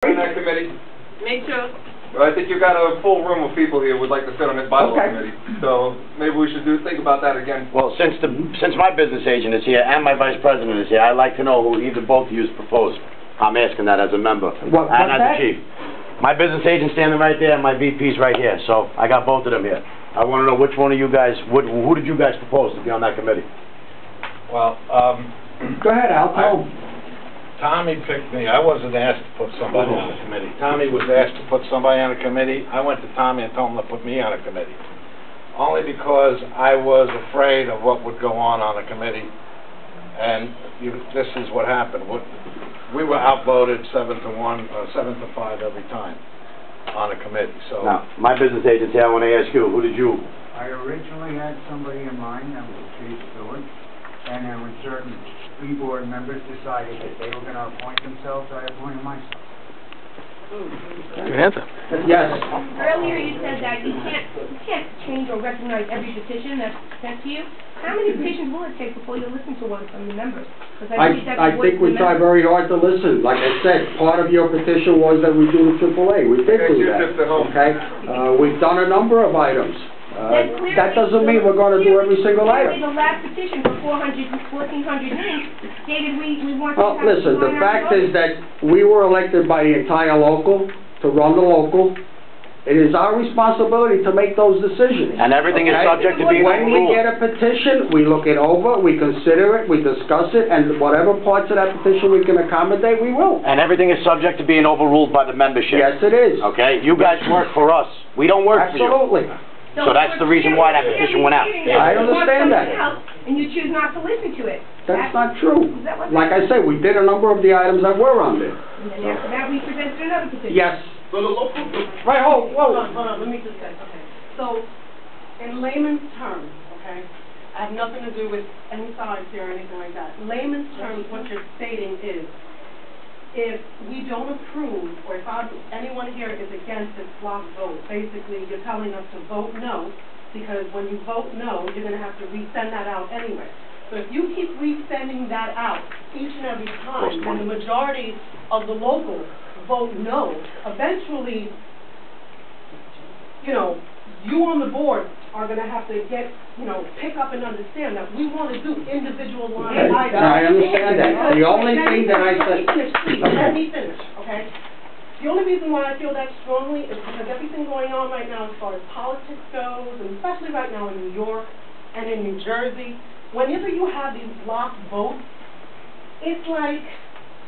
In that committee? Me too. Well, I think you've got a full room of people here who would like to sit on this bylaw committee. So maybe we should think about that again. Well, since my business agent is here and my vice president is here, I'd like to know who either both of you proposed. I'm asking that as a member and as a chief. My business agent's standing right there and my VP's right here, so I got both of them here. I want to know which one of you guys, who did you guys propose to be on that committee? Well, go ahead, Al. Tommy picked me. I wasn't asked to put somebody on a committee. Tommy was asked to put somebody on a committee. I went to Tommy and told him to put me on a committee. Only because I was afraid of what would go on a committee. And this is what happened. We were outvoted 7-1, 7-5 every time on a committee. So now, my business agent here, I want to ask you, who did you? I originally had somebody in mind, that was Chief Stewart. And then when certain board members decided that they were going to appoint themselves, I appointed myself. Good answer. Yes. Earlier you said that you can't change or recognize every petition that's sent to you. How many petitions will it take before you listen to one from the members? I think we try very hard to listen. Like I said, part of your petition was that we do the AAA. We did do that. Okay? We've done a number of items. That doesn't mean we're going to do every single item. The last petition for 1,400 names stated we want to Well, listen, the fact is that we were elected by the entire local to run the local. It is our responsibility to make those decisions. And everything is subject to being When we overruled. get a petition, we look it over, we consider it, we discuss it, and whatever parts of that petition we can accommodate, we will. And everything is subject to being overruled by the membership. Yes, it is. Okay? You guys work for us. We don't work for you. Absolutely. So that's the reason why that petition went out. I understand that. And you choose not to listen to it. That's not true. Like I said, we did a number of the items that were on there. And then after that, we presented another petition. Yes. So the local... Right, hold on, let me just say, okay. So, in layman's terms, okay, I have nothing to do with any sides here or anything like that. Layman's terms, what you're stating is, if we don't approve, or if anyone here is against this block vote, basically you're telling us to vote no, because when you vote no, you're going to have to resend that out anyway. So if you keep resending that out each and every time, and the majority of the local vote no, eventually, you know, you on the board are going to have to pick up and understand that we want to do individual line items. I understand that. The only thing that I said... Let me finish, okay? The only reason why I feel that strongly is because everything going on right now as far as politics goes, and especially right now in New York and in New Jersey, whenever you have these block votes, it's like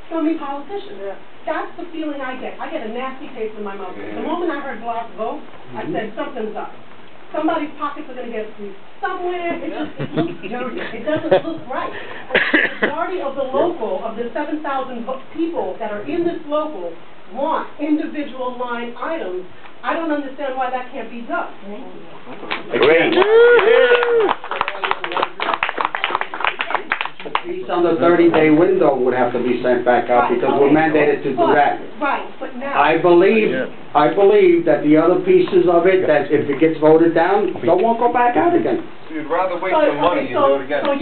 scummy politicians. That's the feeling I get. I get a nasty taste in my mouth. The moment I heard block vote, I said something's up. Somebody's pockets are going to get squeezed somewhere. It looks dirty. It doesn't look right. The majority of the local, of the 7,000 people that are in this local, want individual line items. I don't understand why that can't be done. Great. Piece on the 30-day window would have to be sent back out because we're mandated to do that. Right, but now... I believe that the other pieces of it, that if it gets voted down, they won't go back out again. So you'd rather waste some money and do it again. So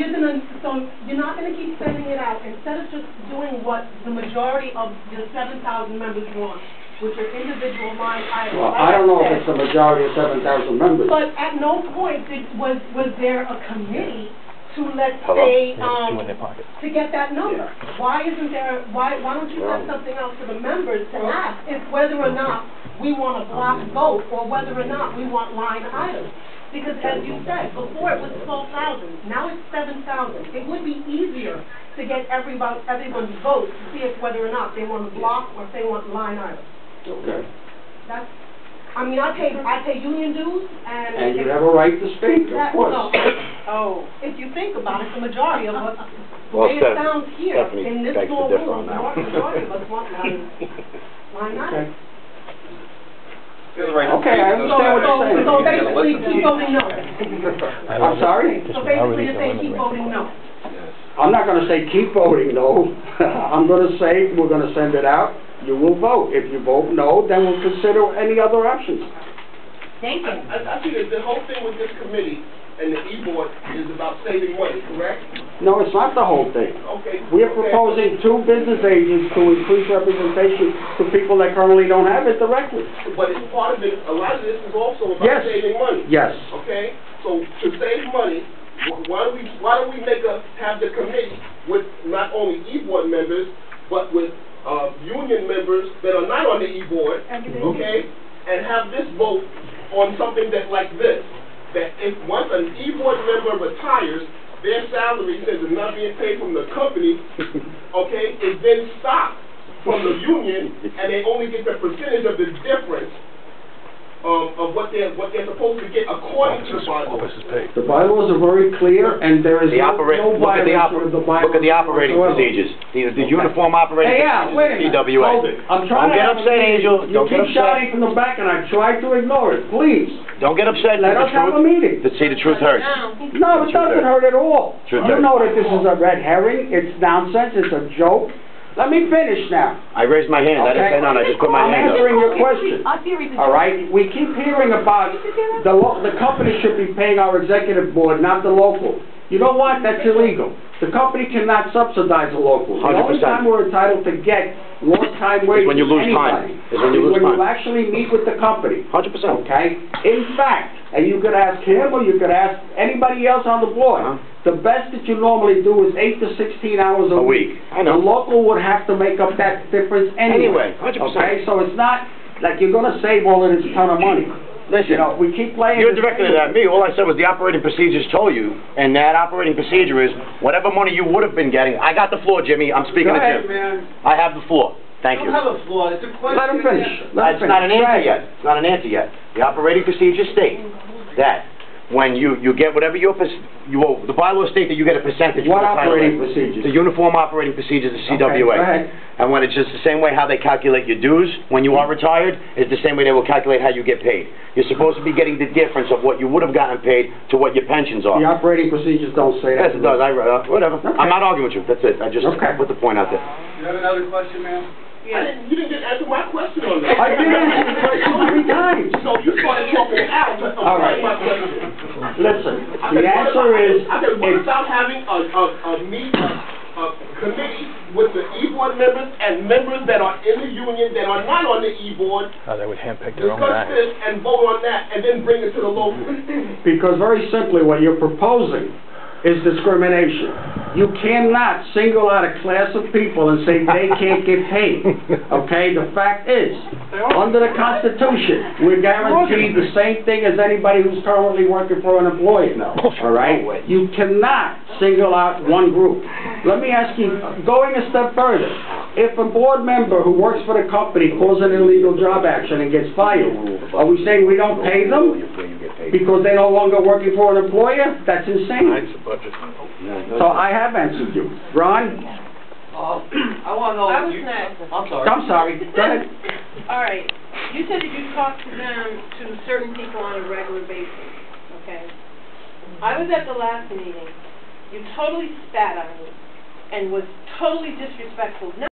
you're not going to keep sending it out. Instead of just doing what the majority of the 7,000 members want, which are individual line items. Well, I don't know if it's the majority of 7,000 members. But at no point was there a committee to let's say to get that number. Why isn't there? Why don't you set something else for the members to ask if whether or not we want a block vote or whether or not we want line items? Because as you said, before it was 12,000, now it's 7,000. It would be easier to get everyone's vote to see if whether or not they want a block or if they want line items. Okay. I mean, I pay union dues, and you have a right to speak, of course. If you think about it, the majority of us, it sounds here in this small room, the majority of us want line items. Okay, I understand what you're saying. So basically, keep voting no. I'm sorry? So basically, you're saying keep voting no. I'm not going to say keep voting no. I'm going to say we're going to send it out. You will vote. If you vote no, then we'll consider any other options. thinking. I see that the whole thing with this committee and the e-board is about saving money, correct? No, it's not the whole thing. Okay. We are proposing 2 business agents to increase representation to people that currently don't have it directly. But it's part of it, a lot of this is also about Yes. saving money. Yes. Okay? So to save money, why don't we have the committee with not only e-board members, but with union members that are not on the e-board, okay? And have this vote on something that's like this. That if once an e-board member retires, their salary, since it's not being paid from the company, okay, is then stopped from the union, and they only get the percentage of the difference of what they're supposed to get according to the bylaws. The bylaws are very clear, and there is no violation of the bylaws. Look at the operating procedures, the uniform operating procedures of the CWA. Hold it. I'm trying Don't get upset, Angel. You keep shouting from the back, and I tried to ignore it. Please. Don't get upset. Let us have a meeting. To see the truth hurts. No, it doesn't hurt at all. Truth You hurts. know that this is a red herring. It's nonsense. It's a joke. Let me finish now. I raised my hand. I didn't say none. I just put my I'm hand up. answering your question. All right? We keep hearing about the company should be paying our executive board, not the local. You know what? That's illegal. The company cannot subsidize the local. The only 100%. time we're entitled to get lost time wages when you lose anybody time. Is when you lose when you time. actually meet with the company. 100%. Okay? In fact, and you could ask him or you could ask anybody else on the board, the best that you normally do is 8 to 16 hours a week. I know. The local would have to make up that difference anyway. 100%. Okay? So it's not like you're going to save all of this ton of money. Listen, You know, we keep playing you're this directing game. it at me. All I said was the operating procedures told you, and that operating procedure is whatever money you would have been getting. I got the floor, Jimmy. I'm speaking Go to ahead, Jim. man. I have the floor. Thank you. I don't have a flaw. It's a question. Let him finish. It's not an answer yet. It's not an answer yet. The operating procedures state that when you get whatever the bylaws state that you get a percentage. What for the title operating rate. procedures? The uniform operating procedures of CWA. Okay, go ahead. And when it's just the same way how they calculate your dues when you are retired, is the same way they will calculate how you get paid. You're supposed to be getting the difference of what you would have gotten paid to what your pensions are. The operating procedures don't say that. Yes, it does. Whatever. Okay. I'm not arguing with you. That's it. I just put the point out there. You have another question, ma'am? You didn't answer my question on that. I did answer the question so many times. So you started talking out. All right. My question. Listen, the answer is, I said, what it's, about having a committee with the e-board members and members that are in the union that are not on the e-board, They would handpick their own discuss guy. this and vote on that, and then bring it to the local? because very simply, what you're proposing is discrimination. You cannot single out a class of people and say they can't get paid. Okay? The fact is, under the Constitution, we're guaranteed the same thing as anybody who's currently working for an employer. All right? You cannot single out one group. Let me ask you, going a step further, if a board member who works for the company calls an illegal job action and gets fired, are we saying we don't pay them because they're no longer working for an employer? That's insane. So I have answered you. Ron? I want to know. I was next. I'm sorry. I'm sorry. Go ahead. All right. You said that you talked to them, to certain people on a regular basis, okay? I was at the last meeting. You totally spat on me and was totally disrespectful.